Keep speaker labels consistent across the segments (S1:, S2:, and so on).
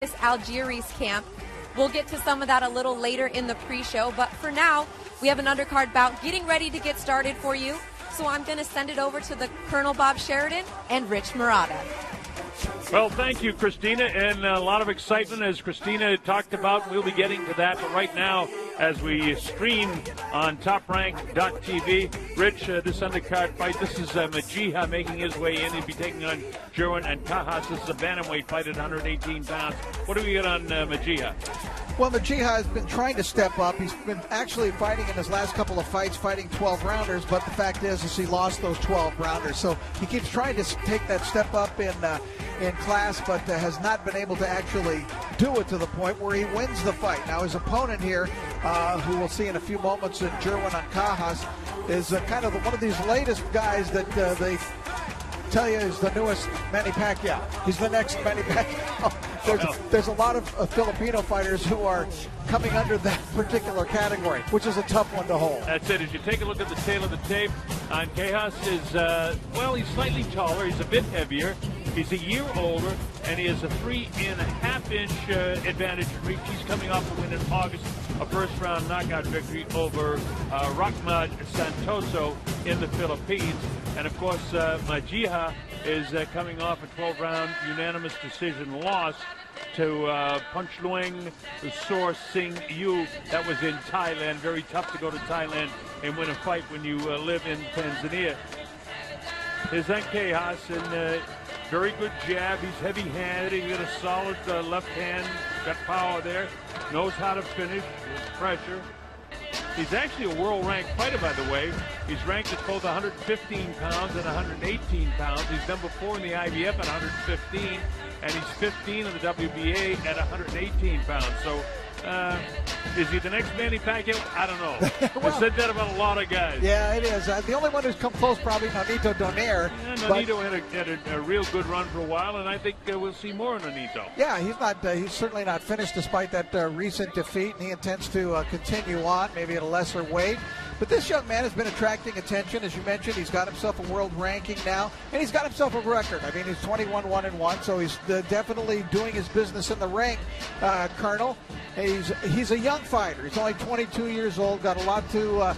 S1: Algiers camp. We'll get to some of that a little later in the pre-show, but for now, we have an undercard bout getting ready to get started for you. So I'm going to send it over to the Colonel Bob Sheridan and Rich Murata.
S2: Well, thank you, Christina, and a lot of excitement as Christina talked about. We'll be getting to that, but right now, as we stream on TopRank.tv, Rich, this undercard fight, this is Majiha making his way in. He'll be taking on Jerwin and Ancajas. This is a bantamweight fight at 118 pounds. What do we get on Majiha?
S3: Well, Majiha has been trying to step up. He's been actually fighting in his last couple of fights, fighting 12-rounders, but the fact is he lost those 12-rounders. So he keeps trying to take that step up in class, but has not been able to actually do it to the point where he wins the fight. Now, his opponent here, who we'll see in a few moments, Jerwin Ancajas, is kind of one of these latest guys that they tell you is the newest Manny Pacquiao. He's the next Manny Pacquiao. There's a lot of Filipino fighters who are coming under that particular category, which is a tough one to hold.
S2: That's it. As you take a look at the tail of the tape, Ancajas is, he's slightly taller. He's a bit heavier. He's a year older, and he has a 3.5-inch advantage reach. He's coming off a win in August, a first-round knockout victory over Rahmad Santoso in the Philippines. And, of course, Majiha is coming off a 12-round unanimous decision loss to Punch Lueng Sor Sing Yu. That was in Thailand. Very tough to go to Thailand and win a fight when you live in Tanzania. His Ancajas, and very good jab. He's heavy-handed. He's got a solid left hand. Got power there. Knows how to finish with pressure. He's actually a world-ranked fighter, by the way. He's ranked at both 115 pounds and 118 pounds. He's number 4 in the IBF at 115, and he's 15 in the WBA at 118 pounds. So, is he the next Manny Pacquiao? I don't know. I've said that about a lot of guys.
S3: Yeah, it is. The only one who's come close, probably Nonito Donaire.
S2: Yeah, Nonito had a real good run for a while, and I think we'll see more of Nonito.
S3: Yeah, he's certainly not finished despite that recent defeat, and he intends to continue on, maybe at a lesser weight. But this young man has been attracting attention. As you mentioned, he's got himself a world ranking now, and he's got himself a record. I mean, he's 21-1-1, so he's definitely doing his business in the ring, Colonel. He's a young fighter. He's only 22 years old. Got a lot to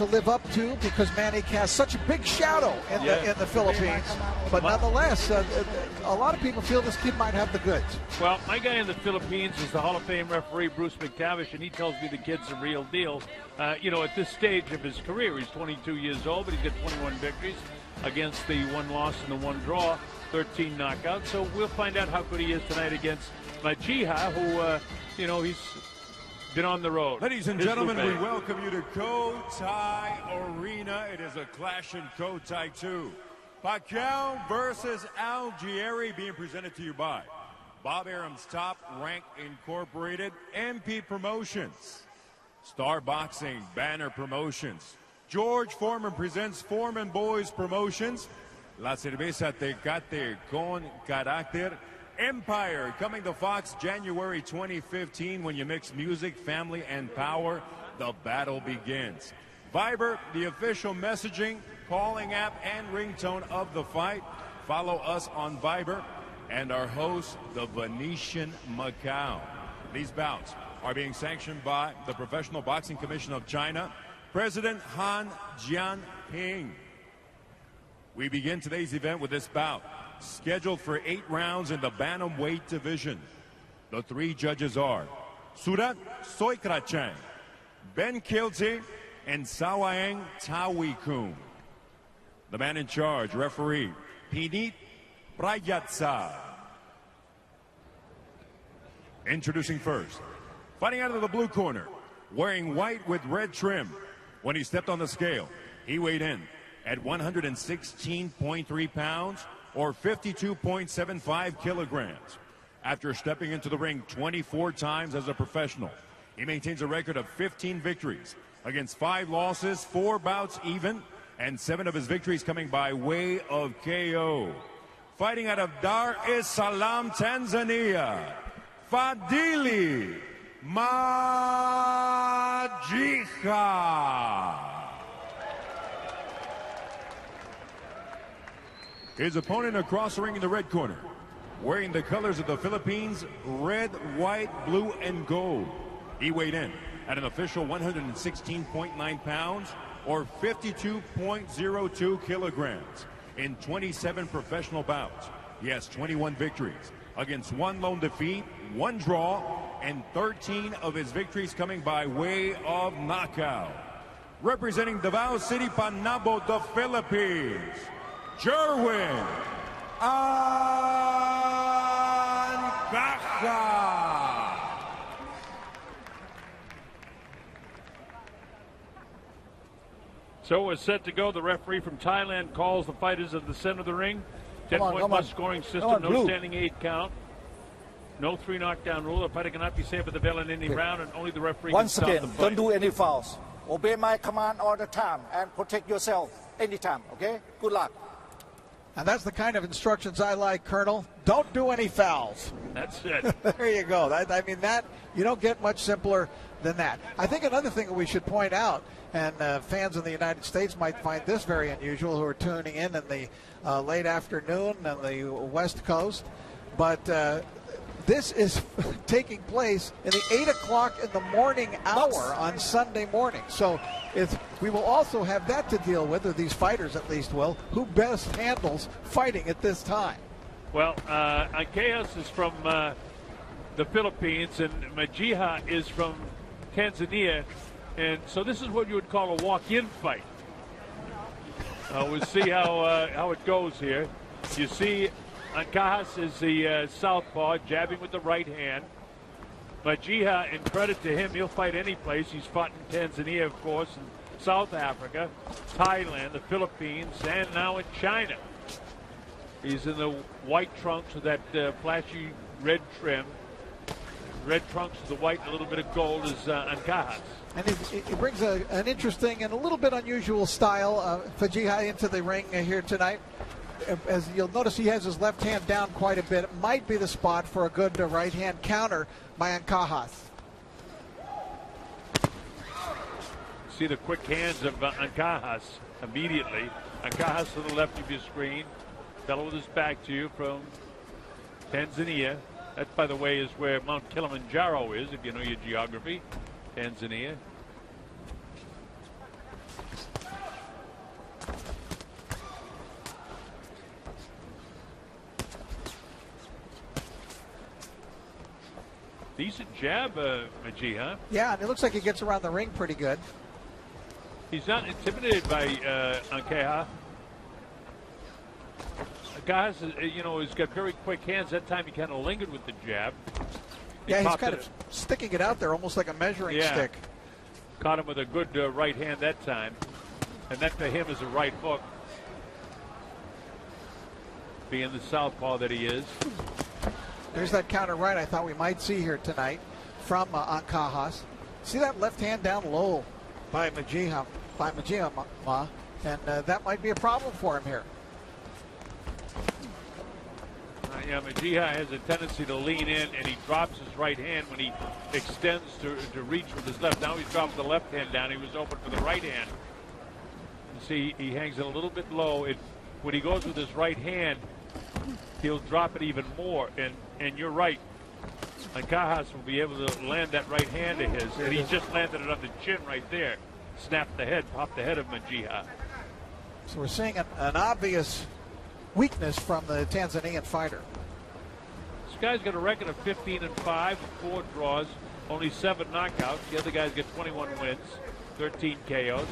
S3: live up to because Manny casts such a big shadow in the Philippines. But nonetheless, a lot of people feel this kid might have the goods.
S2: Well, my guy in the Philippines is the Hall of Fame referee Bruce McTavish, and he tells me the kid's a real deal. At this stage of his career, he's 22 years old, but he's got 21 victories against the 1 loss and the 1 draw, 13 knockouts. So we'll find out how good he is tonight against Majiha, who, he's been on the road.
S4: Ladies and gentlemen, we welcome you to Cotai Arena. It is a clash in Cotai 2. Pacquiao versus Algieri, being presented to you by Bob Arum's Top Rank Incorporated, MP Promotions, Star Boxing Banner Promotions, George Foreman presents Foreman Boys Promotions, La Cerveza Tecate con Carácter, Empire, coming to Fox January 2015. When you mix music, family, and power, the battle begins. Viber, the official messaging, calling app, and ringtone of the fight. Follow us on Viber, and our host, the Venetian Macau. These bouts are being sanctioned by the Professional Boxing Commission of China, President Han Jianping. We begin today's event with this bout, scheduled for 8 rounds in the bantamweight division. The 3 judges are Surat Soikrachang, Ben Kilze, and Sawaeng Tawikun. The man in charge, referee Pinit Prayatsa. Introducing first, fighting out of the blue corner, wearing white with red trim. When he stepped on the scale, he weighed in at 116.3 pounds, or 52.75 kilograms. After stepping into the ring 24 times as a professional, he maintains a record of 15 victories against 5 losses, 4 bouts even, and 7 of his victories coming by way of KO. Fighting out of Dar es Salaam, Tanzania, Fadhili Majiha. His opponent across the ring in the red corner, wearing the colors of the Philippines, red, white, blue, and gold. He weighed in at an official 116.9 pounds or 52.02 kilograms. In 27 professional bouts, he has 21 victories against 1 lone defeat, 1 draw, and 13 of his victories coming by way of knockout. Representing Davao City, Panabo, the Philippines, Jerwin Ancajas.
S2: So we're set to go. The referee from Thailand calls the fighters at the center of the ring. 10-point must scoring system, no standing 8 count. No 3 knockdown rule. The fighter cannot be saved by the bell in any round, and only the referee
S5: Once
S2: can stop
S5: again,
S2: the fight.
S5: don't do any fouls. Obey my command all the time and protect yourself anytime, okay? Good luck.
S3: And that's the kind of instructions I like, Colonel. Don't do any fouls.
S2: That's it.
S3: There you go. I mean, that you don't get much simpler than that. I think another thing that we should point out, and fans in the United States might find this very unusual who are tuning in the late afternoon on the West Coast, but this is taking place in the 8 o'clock in the morning hour on Sunday morning. So we will also have that to deal with, or these fighters at least will, who best handles fighting at this time.
S2: Well, Ancajas is from the Philippines, and Majiha is from Tanzania. And so this is what you would call a walk-in fight. We'll see how it goes here. You see, Ancajas is the southpaw, jabbing with the right hand. Majiha, in credit to him, he'll fight any place. He's fought in Tanzania, of course, in South Africa, Thailand, the Philippines, and now in China. He's in the white trunks with that flashy red trim. Red trunks with the white and a little bit of gold is Ancajas.
S3: And he brings an interesting and a little bit unusual style, Fadhili, into the ring here tonight. As you'll notice, he has his left hand down quite a bit. It might be the spot for a good right hand counter by Ancajas.
S2: See the quick hands of Ancajas immediately. Ancajas to the left of your screen. Fellow with his back to you from Tanzania. That, by the way, is where Mount Kilimanjaro is, if you know your geography. Tanzania. Decent jab, Majiha.
S3: Yeah, and it looks like he gets around the ring pretty good.
S2: He's not intimidated by Ancajas. Ancajas, you know, he's got very quick hands. That time he kind of lingered with the jab.
S3: Yeah, he's kind of sticking it out there almost like a measuring stick.
S2: Caught him with a good right hand that time. And that to him is a right hook. Being the southpaw that he is.
S3: There's that counter right I thought we might see here tonight from Ancajas. See that left hand down low by Majiha, and that might be a problem for him here.
S2: Yeah, Majiha has a tendency to lean in, and he drops his right hand when he extends to reach with his left. Now he's dropped the left hand down. He was open for the right hand. You see, he hangs it a little bit low. When he goes with his right hand, he'll drop it even more. And you're right. Ancajas will be able to land that right hand of his. And he just landed it on the chin right there. Snapped the head, popped the head of Majiha.
S3: So we're seeing an obvious weakness from the Tanzanian fighter.
S2: This guy's got a record of 15-5 with 4 draws, only 7 knockouts. The other guy's got 21 wins, 13 KOs.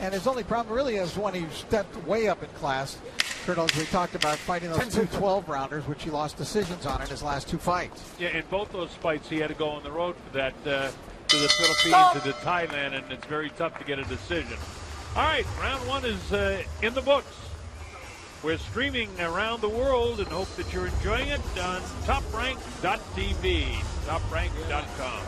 S3: And his only problem really is when he stepped way up in class. Colonel, as we talked about, fighting those 2 12-rounders, which he lost decisions on in his last 2 fights.
S2: Yeah, in both those fights, he had to go on the road for that to the Philippines, to Thailand, and it's very tough to get a decision. All right, round 1 is in the books. We're streaming around the world and hope that you're enjoying it on TopRank.tv, TopRank.com.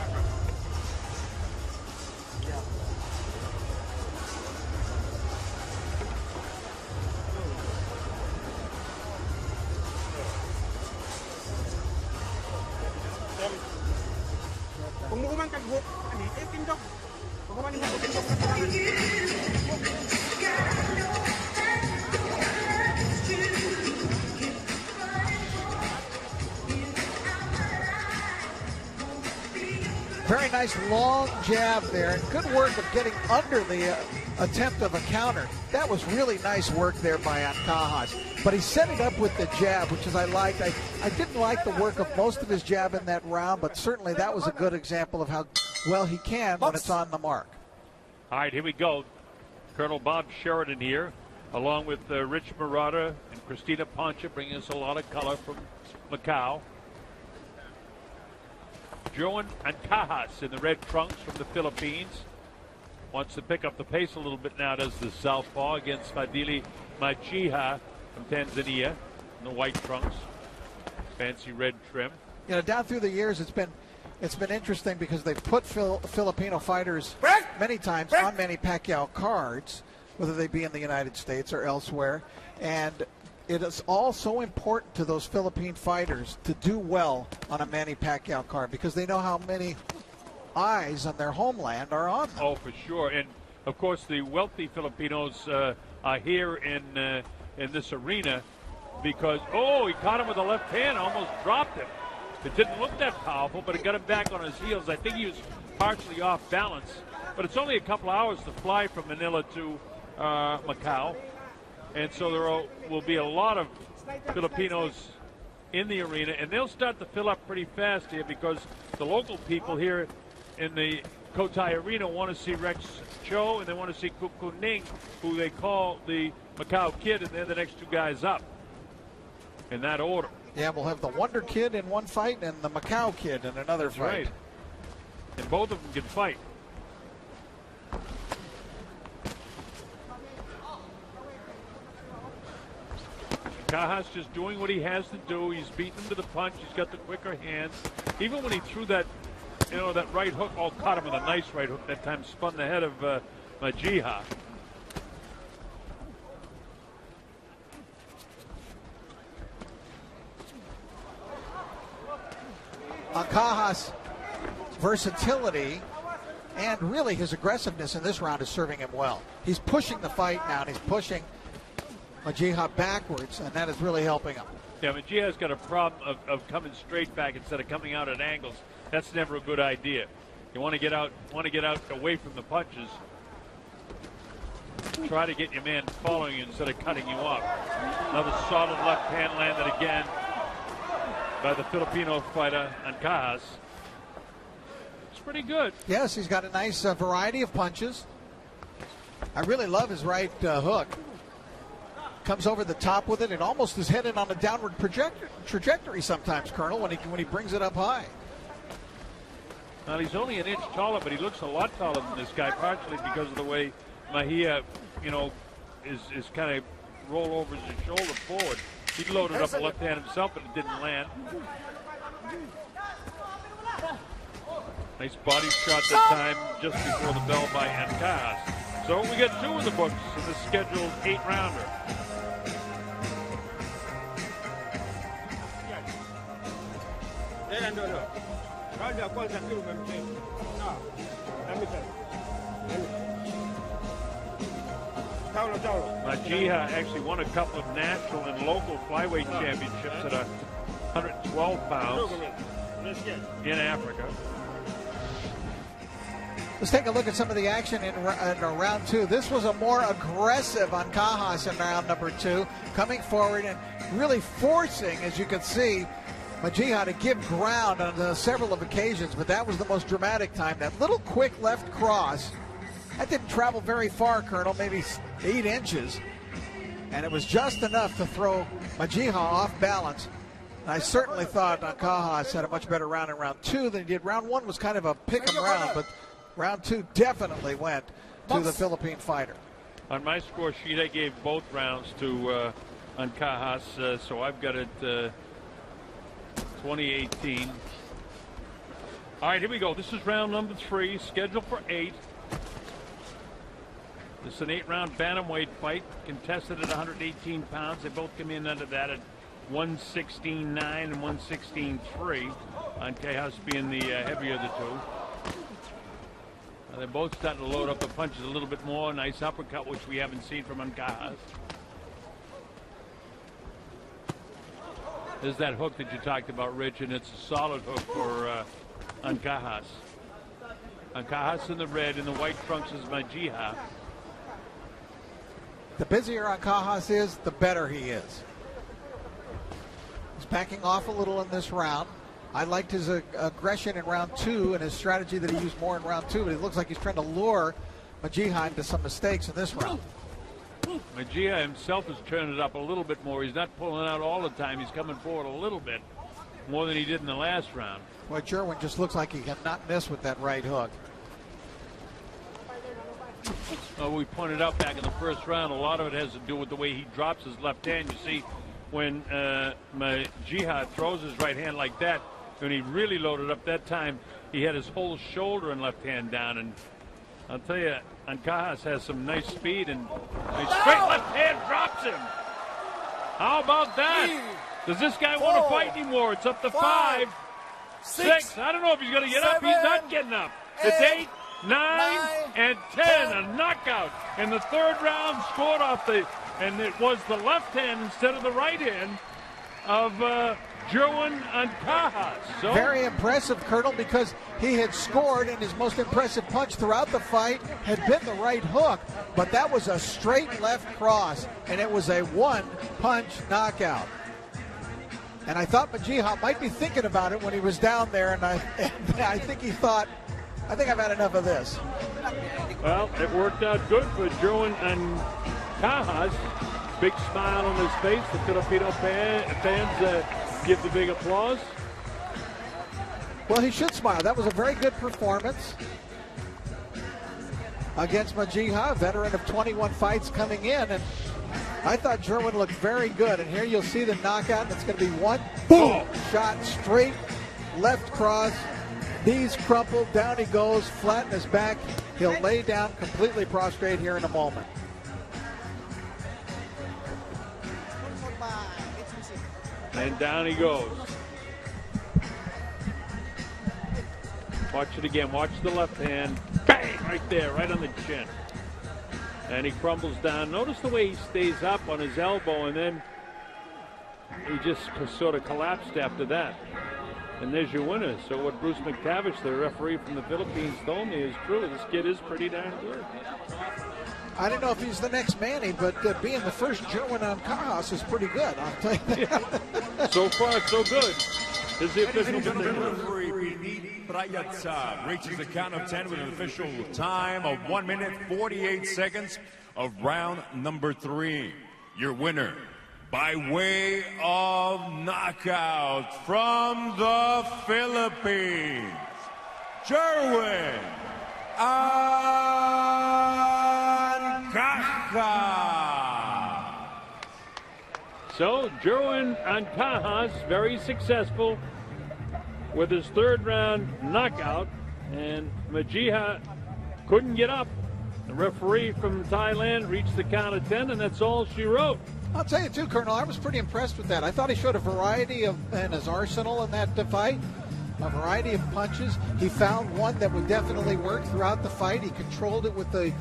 S6: Kung mo man kag-hook, tindog. Kung mo man tindog.
S3: Very nice long jab there, and good work of getting under the attempt of a counter. That was really nice work there by Ancajas. But he set it up with the jab, which is I liked. I didn't like the work of most of his jab in that round, but certainly that was a good example of how well he can when it's on the mark.
S2: All right, here we go. Colonel Bob Sheridan here, along with Rich Murata and Christina Poncha, bringing us a lot of color from Macau. Jerwin Ancajas in the red trunks from the Philippines. Wants to pick up the pace a little bit now, does the southpaw against Fadhili Majiha from Tanzania in the white trunks. Fancy red trim.
S3: You know, down through the years, it's been interesting because they've put Filipino fighters many times on Manny Pacquiao cards, whether they be in the United States or elsewhere. And it is all so important to those Philippine fighters to do well on a Manny Pacquiao card because they know how many eyes on their homeland are on them.
S2: Oh, for sure. And, of course, the wealthy Filipinos are here in this arena because, he caught him with the left hand, almost dropped him. It didn't look that powerful, but it got him back on his heels. I think he was partially off balance. But it's only a couple hours to fly from Manila to Macau. And so there will be a lot of Filipinos in the arena, and they'll start to fill up pretty fast here because the local people here in the Cotai Arena want to see Rex Cho and they want to see Kukuning, who they call the Macau Kid, and they're the next two guys up in that order.
S3: Yeah, we'll have the Wonder Kid in one fight and the Macau Kid in another fight.
S2: Right. And both of them can fight. Ancajas just doing what he has to do. He's beating him to the punch. He's got the quicker hands. Even when he threw that, that right hook, caught him with a nice right hook that time, spun the head of Majiha.
S3: Ancajas' versatility and really his aggressiveness in this round is serving him well. He's pushing the fight now, and he's pushing Majiha backwards, and that is really helping him.
S2: Yeah, Majiha's got a problem of coming straight back instead of coming out at angles. That's never a good idea. You want to get out away from the punches. Try to get your man following you instead of cutting you off. Another solid left hand landed again by the Filipino fighter Ancajas. It's pretty good.
S3: Yes, he's got a nice variety of punches. I really love his right hook. Comes over the top with it. It almost is headed on a downward trajectory sometimes, Colonel, when he brings it up high.
S2: Well, he's only an inch taller, but he looks a lot taller than this guy, partially because of the way Majiha, is kind of roll over his shoulder forward. He loaded up a left hand himself, but it didn't land. Nice body shot that time just before the bell by Ancajas. So we got two in the books in the scheduled 8-rounder. Majiha actually won a couple of national and local flyweight championships at 112 pounds in Africa.
S3: Let's take a look at some of the action in round two. This was a more aggressive Ancajas in round number two, coming forward and really forcing, as you can see, Majiha to give ground on several of occasions, but that was the most dramatic time. That little quick left cross, that didn't travel very far, Colonel, maybe 8 inches, and it was just enough to throw Majiha off balance. And I certainly thought Ancajas had a much better round in round two than he did. Round one was kind of a pick-em round, but round two definitely went to the Philippine fighter.
S2: On my score sheet, I gave both rounds to Ancajas, so I've got it 2018. All right, here we go. This is round number 3, scheduled for 8. This is an 8-round bantamweight fight, contested at 118 pounds. They both come in under that at 116.9 and 116.3. Ancajas being the heavier of the two. They're both starting to load up the punches a little bit more. Nice uppercut, which we haven't seen from Ancajas. There's that hook that you talked about, Rich, and it's a solid hook for Ancajas. Ancajas in the red, in the white trunks is Majiha.
S3: The busier Ancajas is, the better he is. He's backing off a little in this round. I liked his aggression in round 2 and his strategy that he used more in round 2, but it looks like he's trying to lure Majiha into some mistakes in this round.
S2: Majiha himself has turned it up a little bit more. He's not pulling out all the time. He's coming forward a little bit more than he did in the last round.
S3: Well, Jerwin just looks like he cannot miss with that right hook.
S2: Well, we pointed out back in the first round, a lot of it has to do with the way he drops his left hand. You see, when Majiha throws his right hand like that, when he really loaded up that time, he had his whole shoulder and left hand down. And I'll tell you, Ancajas has some nice speed, and a straight left hand drops him. How about that? Does this guy want to fight anymore? It's up to 5, 6. I don't know if he's going to get up. He's not getting up. It's 8, 9, and 10. A knockout in the third round, scored off and it was the left hand instead of the right hand of Jerwin Ancajas. So
S3: very impressive, Colonel, because he had scored, and his most impressive punch throughout the fight had been the right hook, but that was a straight left cross, and it was a one-punch knockout. And I thought Majiha might be thinking about it when he was down there, and I think he thought, I think I've had enough of this.
S2: Well, it worked out good for Jerwin Ancajas. Big smile on his face. The Filipino fans give the big applause.
S3: Well, he should smile. That was a very good performance against Majiha, a veteran of 21 fights coming in. And I thought Jerwin looked very good. And here you'll see the knockout. And it's going to be one boom shot, straight left cross. Knees crumpled. Down he goes, flat in his back. He'll lay down completely prostrate here in a moment.
S2: And down he goes. Watch it again. Watch the left hand. Bang! Right there, right on the chin. And he crumbles down. Notice the way he stays up on his elbow, and then he just sort of collapsed after that. And there's your winner. So what Bruce McTavish, the referee from the Philippines, told me is true. This kid is pretty darn good.
S3: I don't know if he's the next Manny, but being the first Jerwin Ancajas is pretty good, I'll tell you that.
S2: Yeah. So far, so good. Is the official
S4: referee reaches the count of 10 with an official time of 1 minute 48 seconds of round number 3. Your winner, by way of knockout from the Philippines, Jerwin Ancajas.
S2: So Jerwin Ancajas, very successful with his third round knockout, and Majiha couldn't get up. The referee from Thailand reached the count of 10, and that's all she wrote.
S3: I'll tell you too, Colonel, I was pretty impressed with that. I thought he showed a variety in his arsenal in that fight, a variety of punches. He found one that would definitely work throughout the fight. He controlled it with the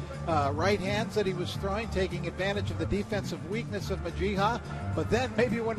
S3: right hands that he was throwing, taking advantage of the defensive weakness of Majiha. But then maybe when